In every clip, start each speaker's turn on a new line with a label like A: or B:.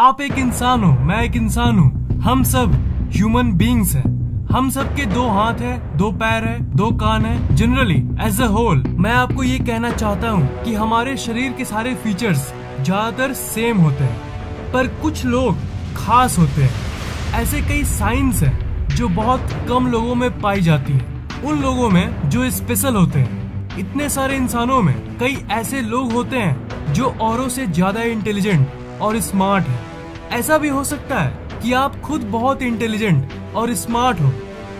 A: आप एक इंसान हो, मैं एक इंसान हूँ, हम सब ह्यूमन बींग्स हैं। हम सब के 2 हाथ है, 2 पैर है, 2 कान है। जनरली एज अ होल मैं आपको ये कहना चाहता हूँ कि हमारे शरीर के सारे फीचर्स ज्यादातर सेम होते हैं, पर कुछ लोग खास होते हैं। ऐसे कई साइंस हैं जो बहुत कम लोगों में पाई जाती है, उन लोगों में जो स्पेशल होते हैं। इतने सारे इंसानों में कई ऐसे लोग होते हैं जो औरों से ज्यादा इंटेलिजेंट और स्मार्ट है। ऐसा भी हो सकता है कि आप खुद बहुत इंटेलिजेंट और स्मार्ट हो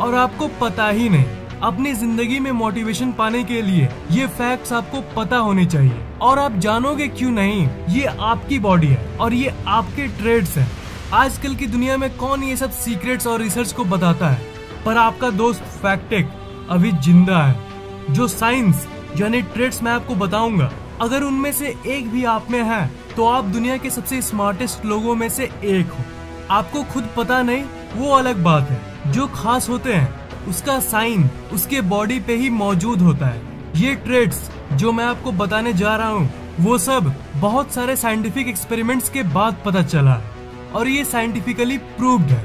A: और आपको पता ही नहीं। अपनी जिंदगी में मोटिवेशन पाने के लिए ये फैक्ट्स आपको पता होने चाहिए, और आप जानोगे क्यों नहीं। ये आपकी बॉडी है और ये आपके ट्रेड्स हैं। आजकल की दुनिया में कौन ये सब सीक्रेट्स और रिसर्च को बताता है, पर आपका दोस्त फैक्टेक अभी जिंदा है। जो साइंस यानी ट्रेड्स मैं आपको बताऊंगा, अगर उनमें से एक भी आप में है तो आप दुनिया के सबसे स्मार्टेस्ट लोगों में से एक हो। आपको खुद पता नहीं वो अलग बात है। जो खास होते हैं उसका साइन उसके बॉडी पे ही मौजूद होता है। ये ट्रेड्स जो मैं आपको बताने जा रहा हूँ वो सब बहुत सारे साइंटिफिक एक्सपेरिमेंट्स के बाद पता चला है, और ये साइंटिफिकली प्रूव्ड है,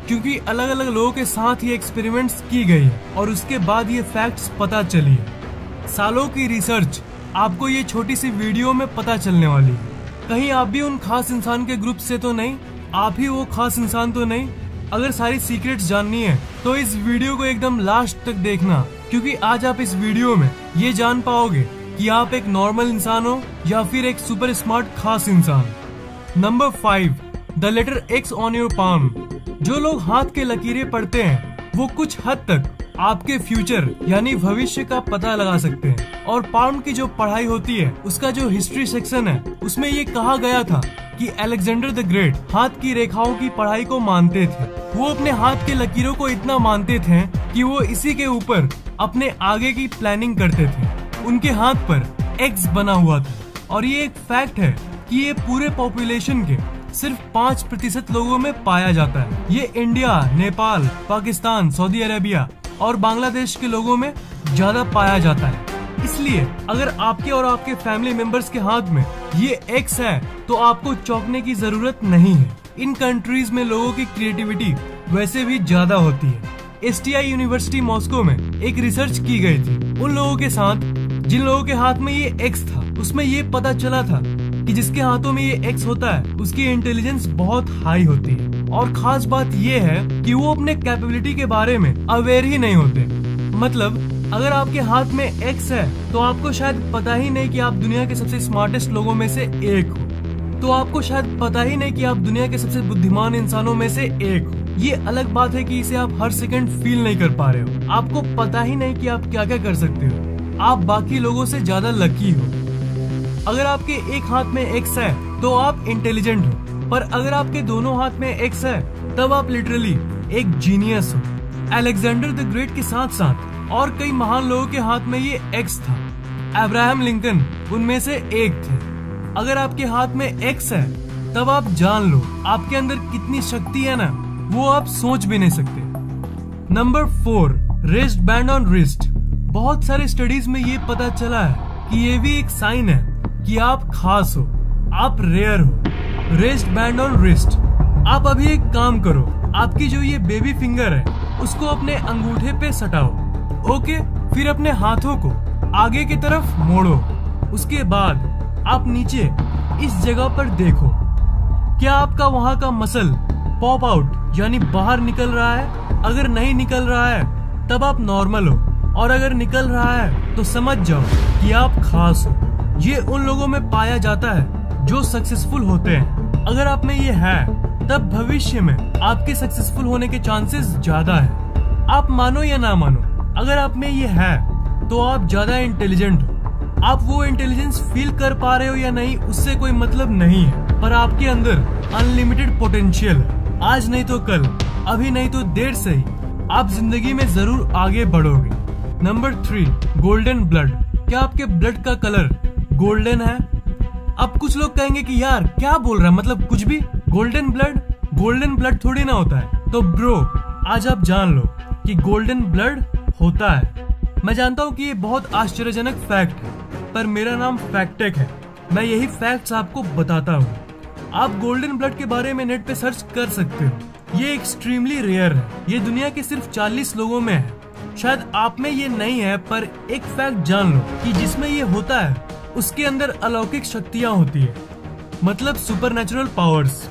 A: क्योंकि अलग अलग लोगों के साथ ये एक्सपेरिमेंट्स की गई है और उसके बाद ये फैक्ट्स पता चली है। सालों की रिसर्च आपको ये छोटी सी वीडियो में पता चलने वाली है। कहीं आप भी उन खास इंसान के ग्रुप से तो नहीं, आप ही वो खास इंसान तो नहीं। अगर सारी सीक्रेट्स जाननी है तो इस वीडियो को एकदम लास्ट तक देखना, क्योंकि आज आप इस वीडियो में ये जान पाओगे कि आप एक नॉर्मल इंसान हो या फिर एक सुपर स्मार्ट खास इंसान। Number 5, the letter X on your palm. जो लोग हाथ के लकीरें पढ़ते हैं वो कुछ हद तक आपके फ्यूचर यानी भविष्य का पता लगा सकते हैं। और पाम की जो पढ़ाई होती है उसका जो हिस्ट्री सेक्शन है उसमें ये कहा गया था कि अलेक्जेंडर द ग्रेट हाथ की रेखाओं की पढ़ाई को मानते थे। वो अपने हाथ के लकीरों को इतना मानते थे कि वो इसी के ऊपर अपने आगे की प्लानिंग करते थे। उनके हाथ पर X बना हुआ था, और ये एक फैक्ट है कि ये पूरे पॉपुलेशन के सिर्फ 5% लोगों में पाया जाता है। ये India, Nepal, Pakistan, Saudi Arabia और बांग्लादेश के लोगों में ज्यादा पाया जाता है। इसलिए अगर आपके और आपके फैमिली मेंबर्स के हाथ में ये X है तो आपको चौंकने की जरूरत नहीं है। इन कंट्रीज में लोगों की क्रिएटिविटी वैसे भी ज्यादा होती है। STI यूनिवर्सिटी मॉस्को में एक रिसर्च की गई थी उन लोगों के साथ जिन लोगों के हाथ में ये X था। उसमें ये पता चला था कि जिसके हाथों में ये X होता है उसकी इंटेलिजेंस बहुत हाई होती है, और खास बात ये है कि वो अपने कैपेबिलिटी के बारे में अवेयर ही नहीं होते। मतलब अगर आपके हाथ में X है तो आपको शायद पता ही नहीं कि आप दुनिया के सबसे स्मार्टेस्ट लोगों में से एक हो, तो आपको शायद पता ही नहीं कि आप दुनिया के सबसे बुद्धिमान इंसानों में से एक हो। ये अलग बात है कि इसे आप हर सेकंड फील नहीं कर पा रहे हो। आपको पता ही नहीं कि आप क्या क्या कर सकते हो। आप बाकी लोगों से ज्यादा लकी हो। अगर आपके एक हाथ में X है तो आप इंटेलिजेंट हो, पर अगर आपके दोनों हाथ में X है तब आप लिटरली एक जीनियस हो। अलेक्जेंडर द ग्रेट के साथ साथ और कई महान लोगों के हाथ में ये X था। अब्राहम लिंकन उनमें से एक थे। अगर आपके हाथ में X है तब आप जान लो आपके अंदर कितनी शक्ति है ना, वो आप सोच भी नहीं सकते। Number 4, rest band on wrist. बहुत सारे स्टडीज में ये पता चला है कि ये भी एक साइन है कि आप खास हो, आप रेयर हो। Rest band on wrist. आप अभी एक काम करो, आपकी जो ये बेबी फिंगर है उसको अपने अंगूठे पे सटाओ। ओके, फिर अपने हाथों को आगे की तरफ मोड़ो। उसके बाद आप नीचे इस जगह पर देखो, क्या आपका वहां का मसल पॉप आउट यानी बाहर निकल रहा है? अगर नहीं निकल रहा है तब आप नॉर्मल हो, और अगर निकल रहा है तो समझ जाओ कि आप खास हो। ये उन लोगों में पाया जाता है जो सक्सेसफुल होते हैं। अगर आप में ये है तब भविष्य में आपके सक्सेसफुल होने के चांसेस ज्यादा है। आप मानो या ना मानो, अगर आप में ये है तो आप ज्यादा इंटेलिजेंट हो। आप वो इंटेलिजेंस फील कर पा रहे हो या नहीं उससे कोई मतलब नहीं है, पर आपके अंदर अनलिमिटेड पोटेंशियल है। आज नहीं तो कल, अभी नहीं तो देर से ही आप जिंदगी में जरूर आगे बढ़ोगे। Number 3, golden blood. क्या आपके ब्लड का कलर गोल्डन है? अब कुछ लोग कहेंगे कि यार क्या बोल रहा है, मतलब कुछ भी। गोल्डन ब्लड थोड़ी ना होता है। तो ब्रो, आज आप जान लो कि गोल्डन ब्लड होता है। मैं जानता हूँ कि ये बहुत आश्चर्यजनक फैक्ट है, पर मेरा नाम फैक्टेक है। मैं यही फैक्ट्स आपको बताता हूँ। आप गोल्डन ब्लड के बारे में नेट पे सर्च कर सकते हो। ये एक्सट्रीमली रेयर है। ये दुनिया के सिर्फ 40 लोगों में है। शायद आप में ये नहीं है, पर एक फैक्ट जान लो कि जिसमें ये होता है उसके अंदर अलौकिक शक्तियाँ होती है, मतलब सुपरनैचुरल पावर्स।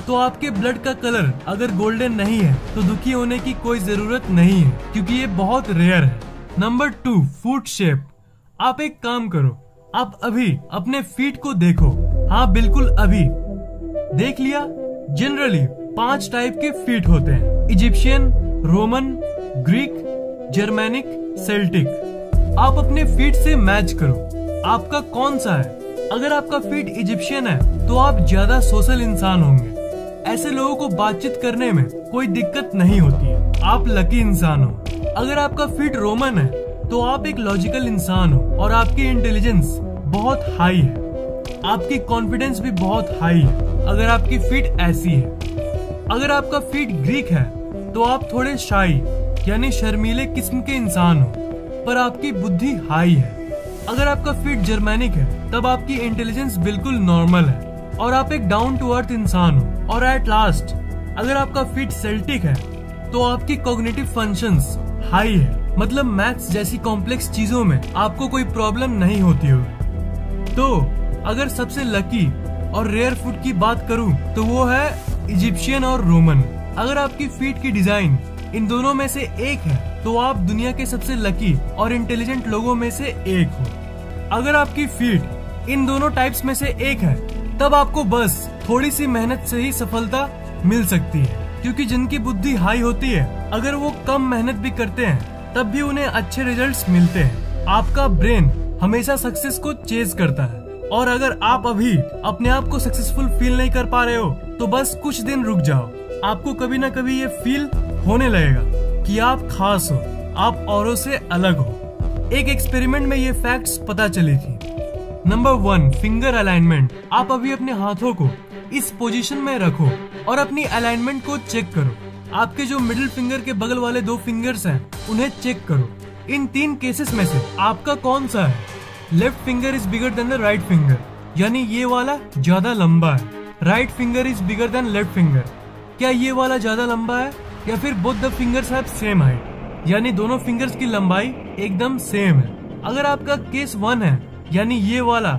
A: तो आपके ब्लड का कलर अगर गोल्डन नहीं है तो दुखी होने की कोई जरूरत नहीं है, क्योंकि ये बहुत रेयर है। Number 2, foot shape. आप एक काम करो, आप अभी अपने फीट को देखो। हाँ, बिल्कुल अभी देख लिया। जनरली 5 टाइप के फीट होते हैं: Egyptian, Roman, Greek, Germanic, Celtic. आप अपने फीट से मैच करो, आपका कौन सा है। अगर आपका फीट इजिप्शियन है तो आप ज्यादा सोशल इंसान होंगे। ऐसे लोगों को बातचीत करने में कोई दिक्कत नहीं होती है। आप लकी इंसान हो। अगर आपका फीट रोमन है तो आप एक लॉजिकल इंसान हो और आपकी इंटेलिजेंस बहुत हाई है। आपकी कॉन्फिडेंस भी बहुत हाई है अगर आपकी फीट ऐसी है। अगर आपका फीट ग्रीक है तो आप थोड़े शाई यानी शर्मीले किस्म के इंसान हो, पर आपकी बुद्धि हाई है। अगर आपका फीट जर्मेनिक है तब आपकी इंटेलिजेंस बिल्कुल नॉर्मल है और आप एक डाउन टू अर्थ इंसान हो। और एट लास्ट, अगर आपका फीट सेल्टिक है तो आपकी कॉग्निटिव फंक्शंस हाई है, मतलब मैथ्स जैसी कॉम्प्लेक्स चीजों में आपको कोई प्रॉब्लम नहीं होती होगी। तो अगर सबसे लकी और रेयर फूड की बात करूं तो वो है इजिप्शियन और रोमन। अगर आपकी फीट की डिजाइन इन दोनों में से एक है तो आप दुनिया के सबसे लकी और इंटेलिजेंट लोगों में से एक हो। अगर आपकी फीट इन दोनों टाइप्स में से एक है तब आपको बस थोड़ी सी मेहनत से ही सफलता मिल सकती है, क्योंकि जिनकी बुद्धि हाई होती है अगर वो कम मेहनत भी करते हैं तब भी उन्हें अच्छे रिजल्ट्स मिलते हैं। आपका ब्रेन हमेशा सक्सेस को चेज करता है, और अगर आप अभी अपने आप को सक्सेसफुल फील नहीं कर पा रहे हो तो बस कुछ दिन रुक जाओ। आपको कभी ना कभी ये फील होने लगेगा कि आप खास हो, आप औरों से अलग हो। एक एक्सपेरिमेंट में ये फैक्ट्स पता चली थी। Number 1, finger alignment. आप अभी अपने हाथों को इस पोजीशन में रखो और अपनी अलाइनमेंट को चेक करो। आपके जो मिडिल फिंगर के बगल वाले 2 फिंगर्स हैं उन्हें चेक करो। इन 3 केसेस में से आपका कौन सा है? Left finger is bigger than the right finger, यानी ये वाला ज्यादा लंबा है। Right finger is bigger than left finger, क्या ये वाला ज्यादा लंबा है? या फिर both the fingers have same height, यानी दोनों फिंगर्स की लंबाई एकदम सेम है। अगर आपका केस 1 है यानी ये वाला,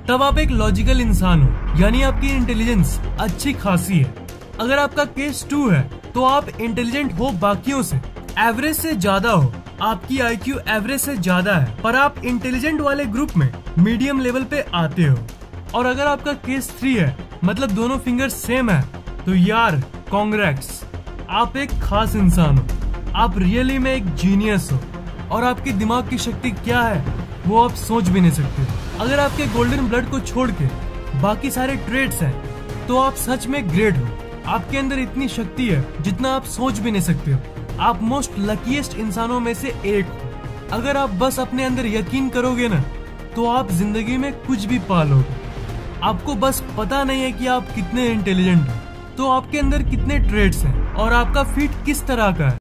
A: तब आप एक लॉजिकल इंसान हो, यानी आपकी इंटेलिजेंस अच्छी खासी है। अगर आपका केस 2 है तो आप इंटेलिजेंट हो बाकियों से, एवरेज से ज्यादा हो, आपकी IQ एवरेज से ज्यादा है, पर आप इंटेलिजेंट वाले ग्रुप में मीडियम लेवल पे आते हो। और अगर आपका केस 3 है, मतलब दोनों फिंगर सेम है, तो यार कांग्रेट्स, आप एक खास इंसान हो। आप रियली में एक जीनियस हो, और आपके दिमाग की शक्ति क्या है वो आप सोच भी नहीं सकते। अगर आपके गोल्डन ब्लड को छोड़ के बाकी सारे ट्रेड्स हैं तो आप सच में ग्रेट हो। आपके अंदर इतनी शक्ति है जितना आप सोच भी नहीं सकते हो। आप मोस्ट लकीएस्ट इंसानों में से एक हो। अगर आप बस अपने अंदर यकीन करोगे ना तो आप जिंदगी में कुछ भी पा लोगे। आपको बस पता नहीं है कि आप कितने इंटेलिजेंट हो, तो आपके अंदर कितने ट्रेड्स हैं और आपका फीट किस तरह का है।